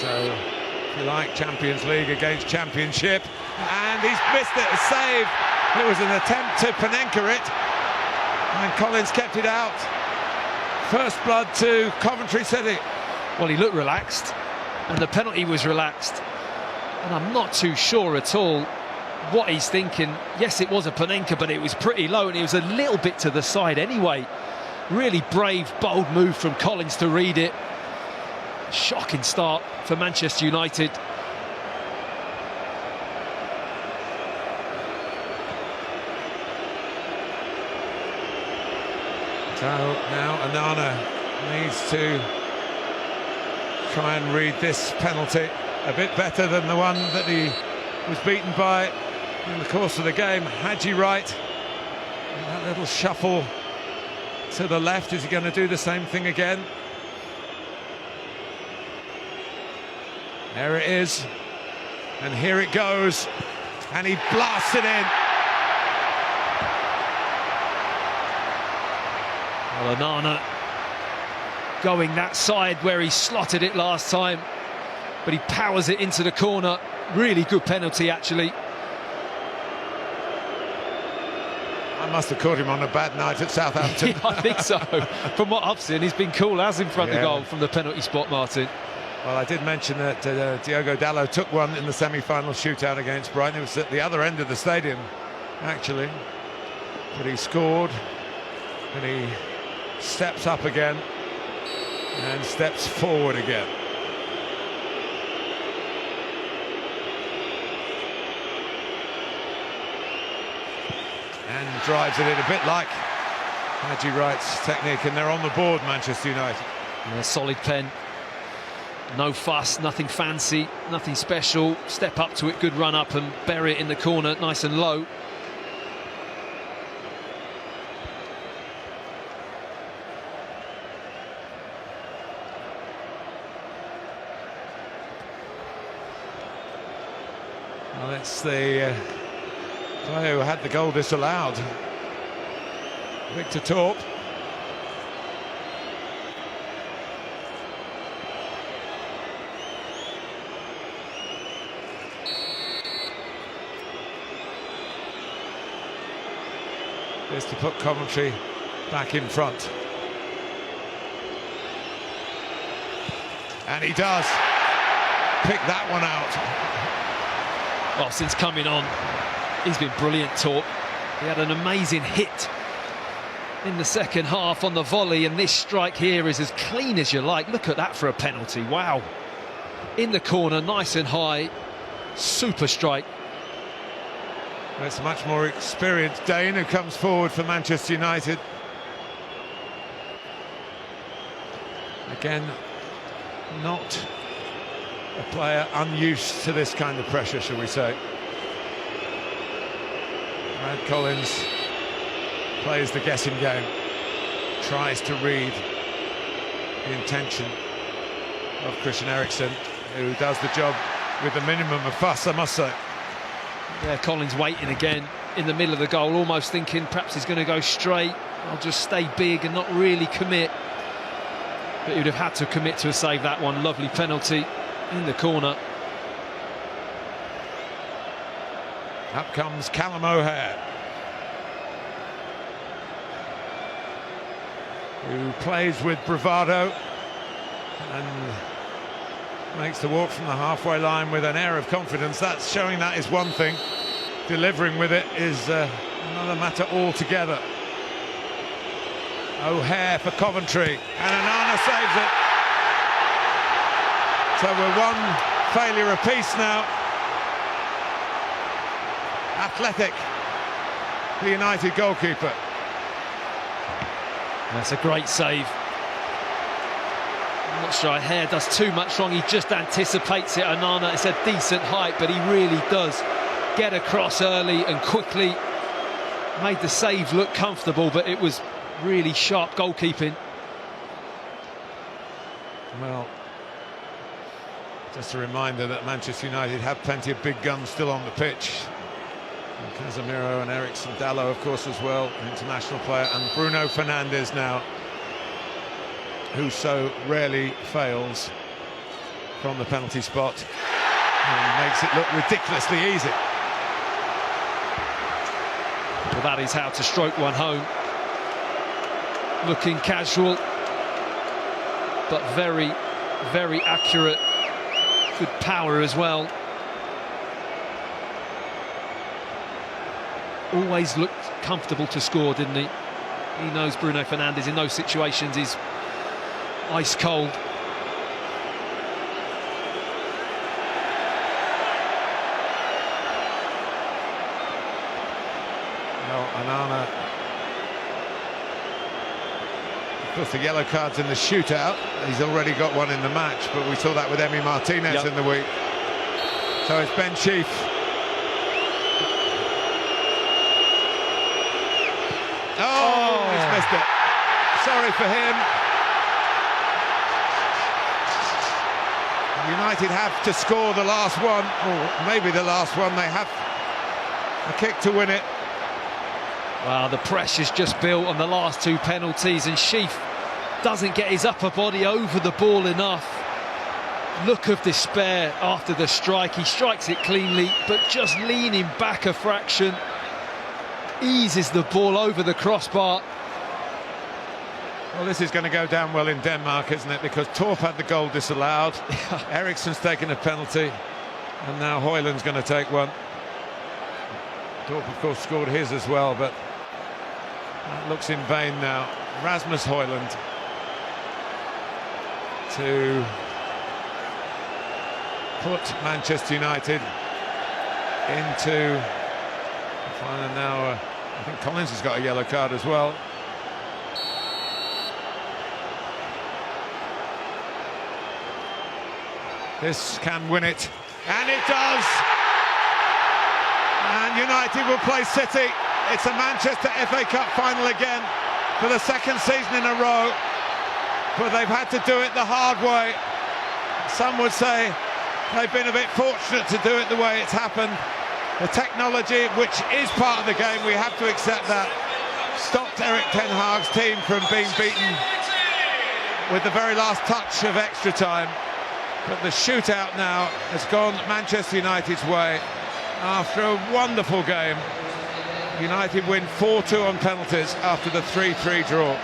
So, if you like, Champions League against Championship, and he's missed it, a save. It was an attempt to Panenka it, and Collins kept it out. First blood to Coventry City. Well, he looked relaxed, and the penalty was relaxed, and I'm not too sure at all what he's thinking. Yes, it was a Panenka, but it was pretty low, and it was a little bit to the side anyway. Really brave, bold move from Collins to read it. Shocking start for Manchester United. So now Onana needs to try and read this penalty a bit better than the one that he was beaten by in the course of the game. Haji Wright, that little shuffle to the left, is he going to do the same thing again? There it is, and here it goes, and he blasts it in. Well, Onana going that side where he slotted it last time, but he powers it into the corner. Really good penalty, actually. I must have caught him on a bad night at Southampton. Yeah, I think so. From what I've seen, he's been cool as in front of goal from the penalty spot, Martin. Well, I did mention that Diogo Dalot took one in the semi-final shootout against Brighton. It was at the other end of the stadium, actually. But he scored, and he steps up again and steps forward again. And drives it in a bit like Haji Wright's technique, and they're on the board, Manchester United. Yeah, solid pen. No fuss, nothing fancy, nothing special. Step up to it, good run up and bury it in the corner, nice and low. Well, it's the player who had the goal disallowed, Victor Torp. Is to put Coventry back in front. And he does pick that one out. Well, since coming on, he's been brilliant, Torp. He had an amazing hit in the second half on the volley, and this strike here is as clean as you like. Look at that for a penalty, wow. In the corner, nice and high, super strike. It's a much more experienced Dane who comes forward for Manchester United. Again, not a player unused to this kind of pressure, shall we say. Brad Collins plays the guessing game, tries to read the intention of Christian Eriksen, who does the job with the minimum of fuss, I must say. Yeah, Collins waiting again in the middle of the goal, almost thinking perhaps he's going to go straight. I'll just stay big and not really commit. But he would have had to commit to save that one. Lovely penalty in the corner. Up comes Callum O'Hare, who plays with bravado and makes the walk from the halfway line with an air of confidence. That's showing that is one thing. Delivering with it is another matter altogether. O'Hare for Coventry, and Onana saves it. So we're one failure apiece now. Athletic, the United goalkeeper. That's a great save. I'm not sure O'Hare does too much wrong. He just anticipates it. Onana, it's a decent height, but he really does get across early and quickly. Made the save look comfortable, but it was really sharp goalkeeping. Well, just a reminder that Manchester United have plenty of big guns still on the pitch. And Casemiro and Eriksen, Dalot, of course, as well, an international player, and Bruno Fernandes now, who so rarely fails from the penalty spot and makes it look ridiculously easy. Well, that is how to stroke one home. Looking casual, but very, very accurate. Good power as well. Always looked comfortable to score, didn't he? He knows Bruno Fernandes in those situations is ice cold. Well, Onana, of course, the yellow card's in the shootout. He's already got one in the match, but we saw that with Emi Martinez in the week. So it's Ben Sheaf. Oh, he's missed it. Sorry for him. United have to score the last one, or maybe the last one. They have a kick to win it. Well, the pressure's just built on the last two penalties, and Sheaf doesn't get his upper body over the ball enough. Look of despair after the strike. He strikes it cleanly, but just leaning back a fraction, eases the ball over the crossbar. Well, this is going to go down well in Denmark, isn't it? Because Torp had the goal disallowed. Eriksen's taken a penalty, and now Højlund's going to take one. Torp, of course, scored his as well, but that looks in vain now. Rasmus Højlund to put Manchester United into the final now. I think Collins has got a yellow card as well. This can win it, and it does. And United will play City. It's a Manchester FA Cup final again for the second season in a row, but they've had to do it the hard way. Some would say they've been a bit fortunate to do it the way it's happened. The technology, which is part of the game, we have to accept that, stopped Erik ten Hag's team from being beaten with the very last touch of extra time. But the shootout now has gone Manchester United's way. After a wonderful game, United win 4-2 on penalties after the 3-3 draw.